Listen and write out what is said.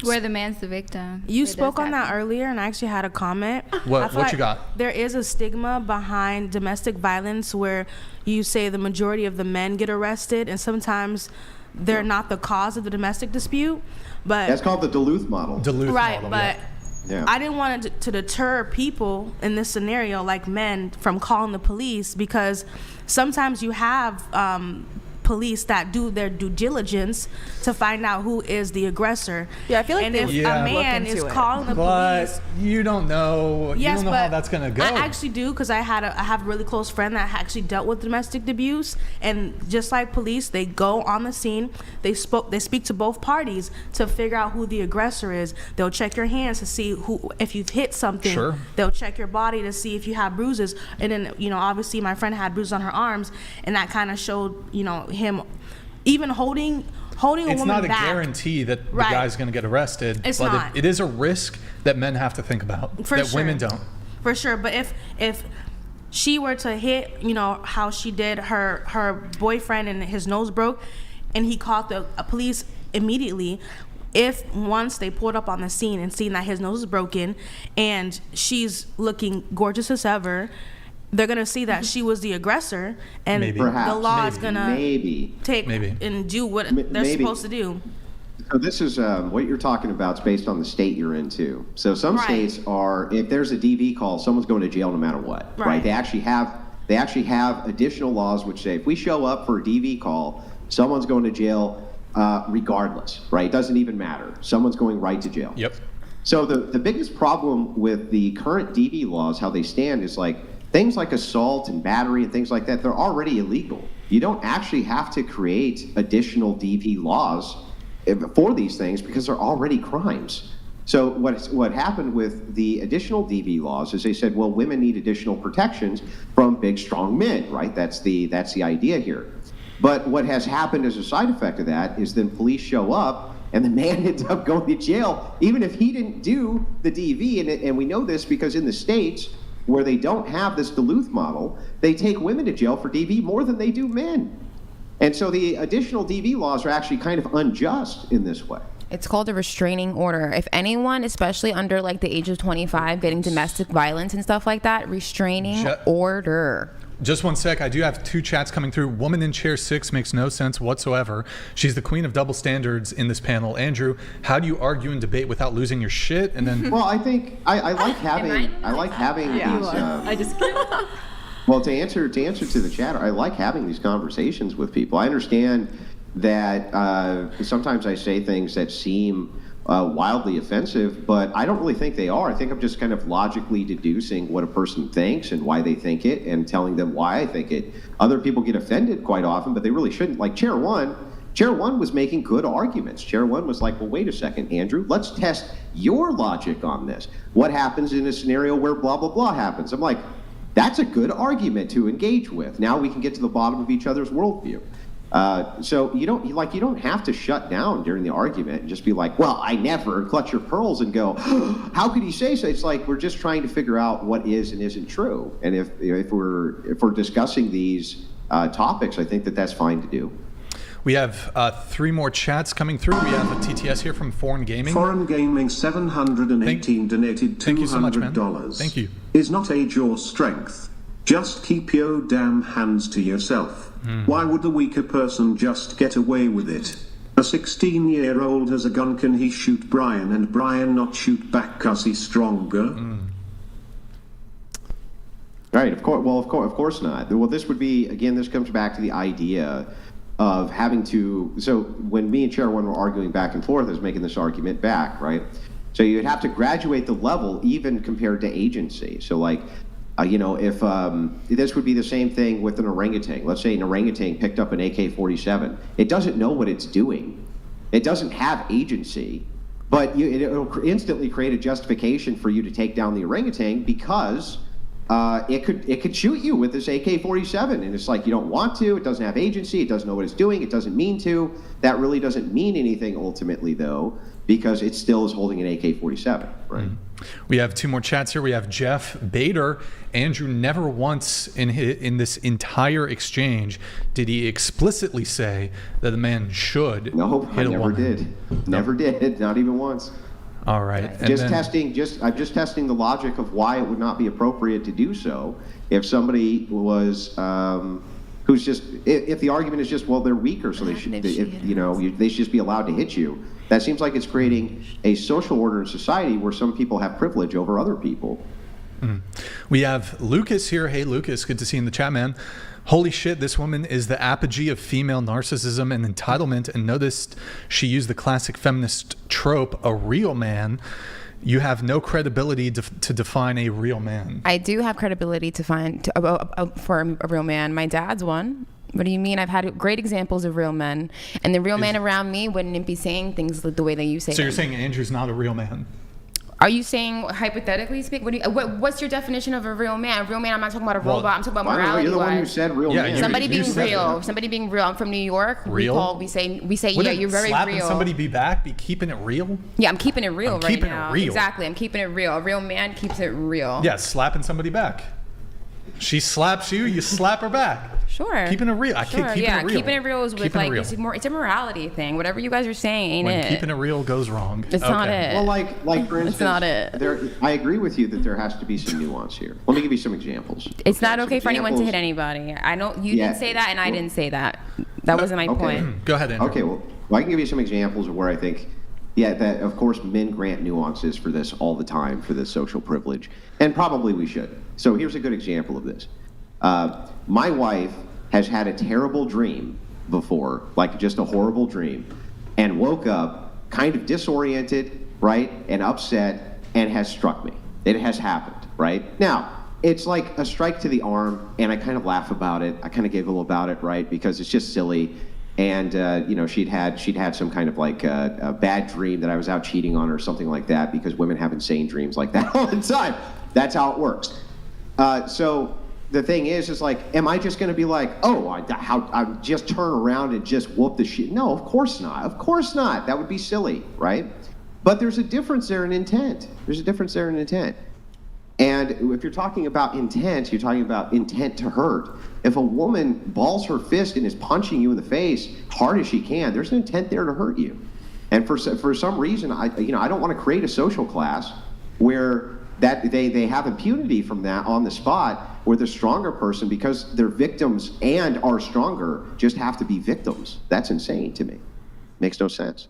Where the man's the victim. You spoke on that earlier, and I actually had a comment. What you got? There is a stigma behind domestic violence where you say the majority of the men get arrested, and sometimes they're not the cause of the domestic dispute. But that's called the Duluth model. Right, but I didn't want it to deter people in this scenario, like men, from calling the police, because sometimes you have police that do their due diligence to find out who is the aggressor. Yeah, I feel like if a man is calling the police, you don't know. Yes, you don't know but how that's gonna go. I actually do, because I have a really close friend that actually dealt with domestic abuse, and just like police, they go on the scene, they speak to both parties to figure out who the aggressor is. They'll check your hands to see if you've hit something. Sure. They'll check your body to see if you have bruises, and then obviously my friend had bruises on her arms, and that kind of showed him even holding a woman back. It's not a guarantee that the guy's going to get arrested. It's but not. It is a risk that men have to think about that women don't. For sure. But if she were to hit, how she did her boyfriend and his nose broke, and he called the police immediately, if once they pulled up on the scene and seen that his nose is broken and she's looking gorgeous as ever, they're going to see that she was the aggressor, and the law is going to take and do what they're supposed to do. So this is what you're talking about is based on the state you're in, too. So some states are, if there's a DV call, someone's going to jail no matter what, right? They actually have additional laws which say if we show up for a DV call, someone's going to jail regardless, right? It doesn't even matter. Someone's going right to jail. Yep. So the biggest problem with the current DV laws, how they stand, is like, things like assault and battery and things like that, they're already illegal. You don't actually have to create additional DV laws for these things because they're already crimes. So what happened with the additional DV laws is they said, well, women need additional protections from big, strong men, right? That's the idea here. But what has happened as a side effect of that is then police show up and the man ends up going to jail, even if he didn't do the DV. And we know this because in the States, where they don't have this Duluth model, they take women to jail for DV more than they do men. And so the additional DV laws are actually kind of unjust in this way. It's called a restraining order. If anyone, especially under like the age of 25, getting domestic violence and stuff like that, restraining order. Just one sec. I do have 2 chats coming through. Woman in chair 6 makes no sense whatsoever. She's the queen of double standards in this panel. Andrew, how do you argue and debate without losing your shit? And then, well, I think I like having these. I just. Well, to answer to the chatter, I like having these conversations with people. I understand that sometimes I say things that seem wildly offensive, but I don't really think they are. I think I'm just kind of logically deducing what a person thinks and why they think it and telling them why I think it. Other people get offended quite often, but they really shouldn't. Like Chair 1 was making good arguments. Chair 1 was like, well, wait a second, Andrew, let's test your logic on this. What happens in a scenario where blah, blah, blah happens? I'm like, that's a good argument to engage with. Now we can get to the bottom of each other's worldview. So you don't have to shut down during the argument and just be like, well, I never, clutch your pearls and go, how could he say so? It's like we're just trying to figure out what is and isn't true. And if we're discussing these topics, I think that's fine to do. We have 3 more chats coming through. We have a TTS here from Foreign Gaming. Foreign Gaming 718 donated $200. Thank you so much, man. Thank you. Is not age or strength. Just keep your damn hands to yourself. Why would the weaker person just get away with it? A 16-year-old has a gun, can he shoot Brian and Brian not shoot back cause he's stronger? Right, of course not. Well, this would be, again, this comes back to the idea of having to, so when me and Chair 1 were arguing back and forth, I was making this argument back, right? So you'd have to graduate the level even compared to agency. So like, if this would be the same thing with an orangutan. Let's say an orangutan picked up an AK-47. It doesn't know what it's doing. It doesn't have agency, but it'll instantly create a justification for you to take down the orangutan because it could shoot you with this AK-47, and it's like you don't want to. It doesn't have agency. It doesn't know what it's doing. It doesn't mean to. That really doesn't mean anything ultimately, though. because it still is holding an AK-47, right? We have two more chats here. We have Jeff Bader. Andrew, never once in this entire exchange did he explicitly say that a man should hit I a never woman. did. Never did. Not even once. All right. I'm just testing the logic of why it would not be appropriate to do so if somebody was who's just if the argument is just, well, they're weaker, so they should they should just be allowed to hit you. That seems like it's creating a social order in society where some people have privilege over other people. We have Lucas here. Hey, Lucas, good to see you in the chat, man. Holy shit, this woman is the apogee of female narcissism and entitlement, and noticed she used the classic feminist trope, a real man. You have no credibility to define a real man. I do have credibility to find for a real man. My dad's one. What do you mean? I've had great examples of real men, and the real men around me wouldn't be saying things the way that you say. So you're saying Andrew's not a real man? Are you saying hypothetically speaking? What's your definition of a real man? A real man. I'm not talking about a robot. I'm talking about morality. You're the one who said real man. Somebody being real. Somebody being real. I'm from New York. Real? We say yeah, you're very slapping real. Somebody be back? Be keeping it real? Yeah, I'm keeping it real I'm right keeping now. It real. Exactly, I'm keeping it real. A real man keeps it real. Yeah, slapping somebody back. She slaps you, you slap her back. Sure. Keeping it real. Keeping it real. Keeping it real is with like it's a morality thing. Whatever you guys are saying ain't when it. Keeping it real goes wrong. It's not it. Well, like for instance, it's not it. I agree with you that there has to be some nuance here. Let me give you some examples. It's not okay for anyone to hit anybody. I know you didn't say that, and I didn't say that. That wasn't my point. Go ahead, Andrew. Okay, well, I can give you some examples of where I think, that of course men grant nuances for this all the time for this social privilege, and probably we should. So here's a good example of this. My wife has had a terrible dream before, like just a horrible dream, and woke up kind of disoriented, right, and upset, and has struck me. It has happened, right? Now, it's like a strike to the arm, and I kind of laugh about it. I kind of giggle about it, right, because it's just silly. And she'd had some kind of like a bad dream that I was out cheating on her or something like that, because women have insane dreams like that all the time. That's how it works. So the thing is like, am I just going to be like, I just turn around and just whoop the shit? No, of course not. Of course not. That would be silly, right? But there's a difference there in intent. And if you're talking about intent, you're talking about intent to hurt. If a woman balls her fist and is punching you in the face hard as she can, there's an intent there to hurt you. And for some reason, I don't want to create a social class where that they have impunity from that on the spot, where the stronger person, because they're victims and are stronger, just have to be victims. That's insane to me. Makes no sense.